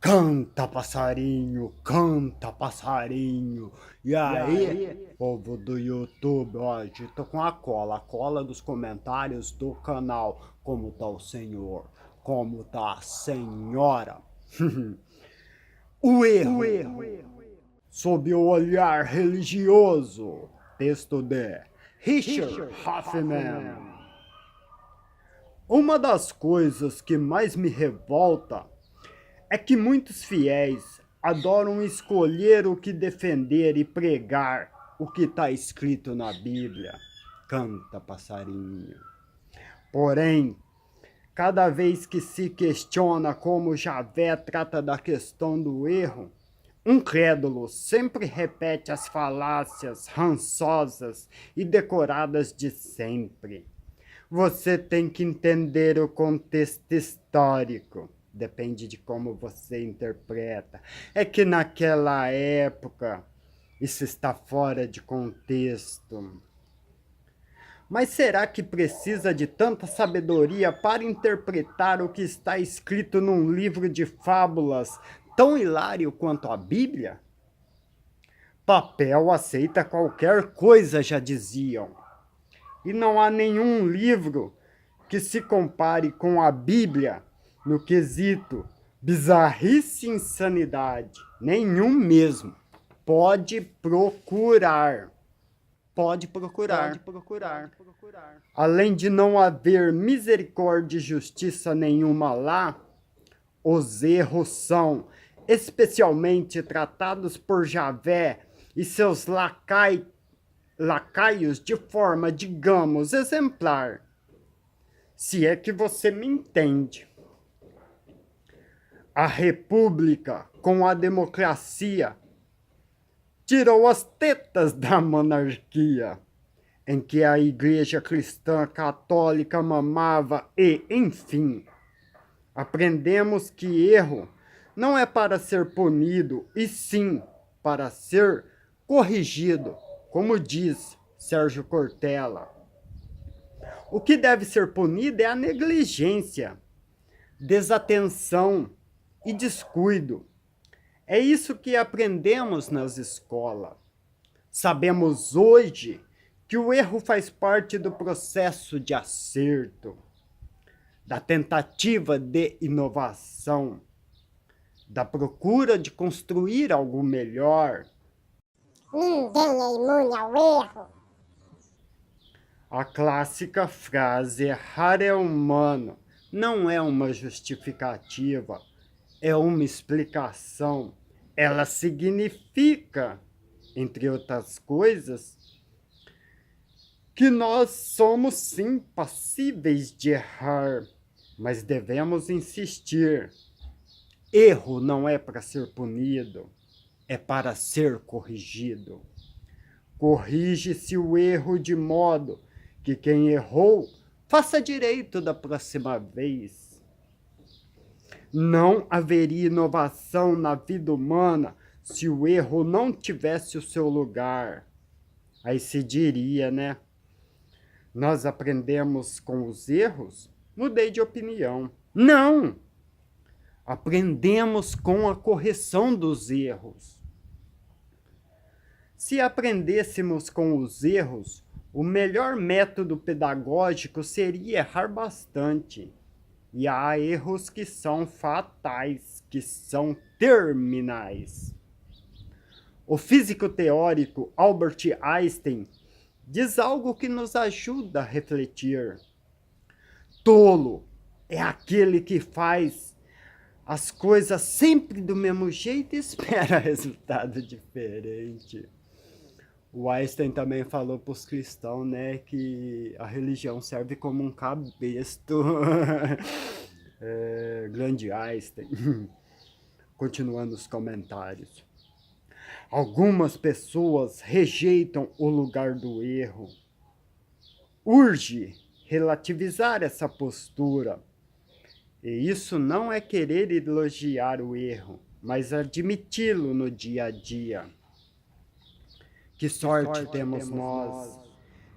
Canta, passarinho, canta, passarinho. E aí, povo do YouTube, hoje tô com a cola dos comentários do canal. Como tá o senhor? Como tá a senhora? O erro, sob o olhar religioso. Texto de Richard Hoffman. Uma das coisas que mais me revolta é que muitos fiéis adoram escolher o que defender e pregar o que está escrito na Bíblia. Canta, passarinho. Porém, cada vez que se questiona como Javé trata da questão do erro, um crédulo sempre repete as falácias rançosas e decoradas de sempre. Você tem que entender o contexto histórico. Depende de como você interpreta. É que naquela época isso está fora de contexto. Mas será que precisa de tanta sabedoria para interpretar o que está escrito num livro de fábulas tão hilário quanto a Bíblia? Papel aceita qualquer coisa, já diziam. E não há nenhum livro que se compare com a Bíblia no quesito bizarrice e insanidade. Nenhum mesmo. Pode procurar. Pode procurar. Além de não haver misericórdia e justiça nenhuma lá, os erros são especialmente tratados por Javé e seus lacaios de forma, digamos, exemplar. Se é que você me entende. A república, com a democracia, tirou as tetas da monarquia, em que a igreja cristã católica mamava e, enfim, aprendemos que erro não é para ser punido, e sim para ser corrigido, como diz Sérgio Cortella. O que deve ser punido é a negligência, desatenção e descuido. É isso que aprendemos nas escolas. Sabemos hoje que o erro faz parte do processo de acerto, da tentativa de inovação, da procura de construir algo melhor. Ninguém é imune ao erro. A clássica frase errar é humano não é uma justificativa, é uma explicação. Ela significa, entre outras coisas, que nós somos sim passíveis de errar, mas devemos insistir. Erro não é para ser punido, é para ser corrigido. Corrige-se o erro de modo que quem errou faça direito da próxima vez. Não haveria inovação na vida humana se o erro não tivesse o seu lugar. Aí se diria, né? Nós aprendemos com os erros? Mudei de opinião. Não! Aprendemos com a correção dos erros. Se aprendêssemos com os erros, o melhor método pedagógico seria errar bastante. E há erros que são fatais, que são terminais. O físico teórico Albert Einstein diz algo que nos ajuda a refletir. Tolo é aquele que faz as coisas sempre do mesmo jeito e espera resultado diferente. O Einstein também falou para os cristãos, né, que a religião serve como um cabresto. Grande Einstein. Continuando os comentários. Algumas pessoas rejeitam o lugar do erro. Urge relativizar essa postura. E isso não é querer elogiar o erro, mas admiti-lo no dia a dia. Que sorte temos nós,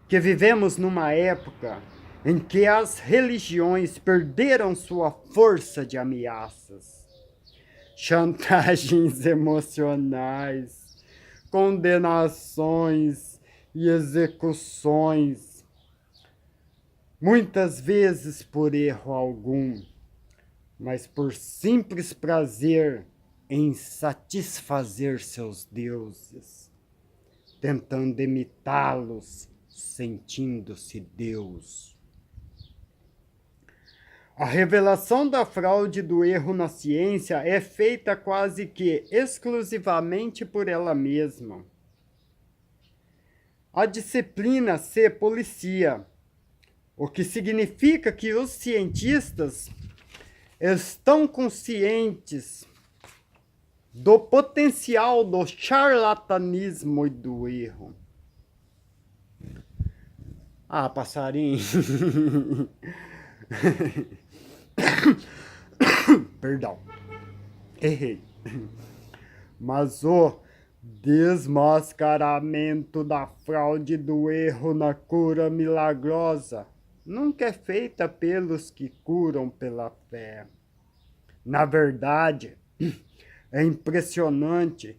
que vivemos numa época em que as religiões perderam sua força de ameaças. chantagens emocionais, condenações e execuções, muitas vezes por erro algum, mas por simples prazer em satisfazer seus deuses, tentando imitá-los, sentindo-se Deus. A revelação da fraude do erro na ciência é feita quase que exclusivamente por ela mesma. A disciplina se policia, o que significa que os cientistas estão conscientes do potencial do charlatanismo e do erro. Ah, passarinho. Perdão. Errei. Mas o desmascaramento da fraude do erro na cura milagrosa nunca é feita pelos que curam pela fé. Na verdade, é impressionante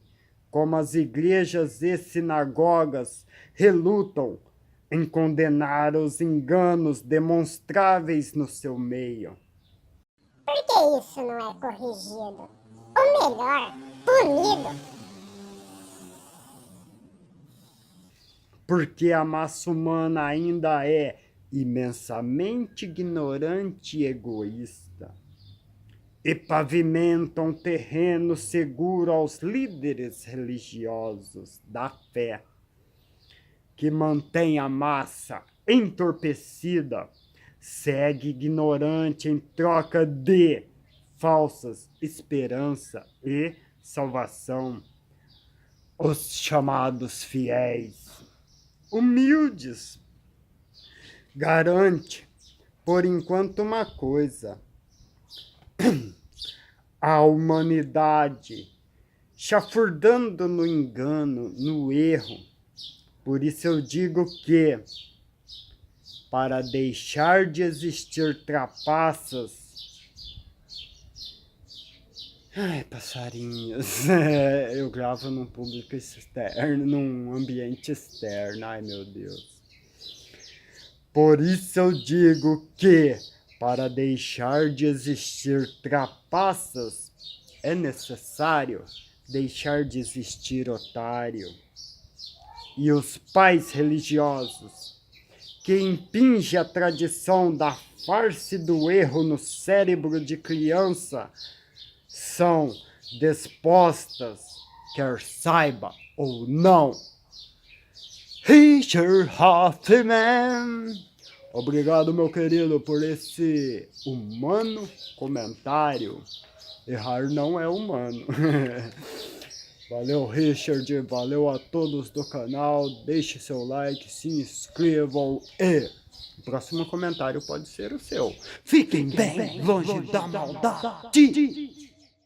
como as igrejas e sinagogas relutam em condenar os enganos demonstráveis no seu meio. Por que isso não é corrigido? Ou melhor, punido? Porque a massa humana ainda é imensamente ignorante e egoísta, e pavimenta um terreno seguro aos líderes religiosos da fé, que mantém a massa entorpecida, segue ignorante em troca de falsas esperança e salvação. Os chamados fiéis, humildes, garante, por enquanto, uma coisa: a humanidade chafurdando no engano, no erro. Por isso eu digo que, para deixar de existir trapaças... Ai, passarinhos, eu gravo num público externo, num ambiente externo, ai meu Deus. Por isso eu digo que, para deixar de existir trapaças, é necessário deixar de existir otário. E os pais religiosos, que impingem a tradição da farsa e do erro no cérebro de criança, são dispostas, quer saiba ou não. Richard Hoffman. Obrigado, meu querido, por esse humano comentário. Errar não é humano. Valeu, Richard. Valeu a todos do canal. Deixe seu like, se inscrevam e o próximo comentário pode ser o seu. Fiquem bem longe da maldade.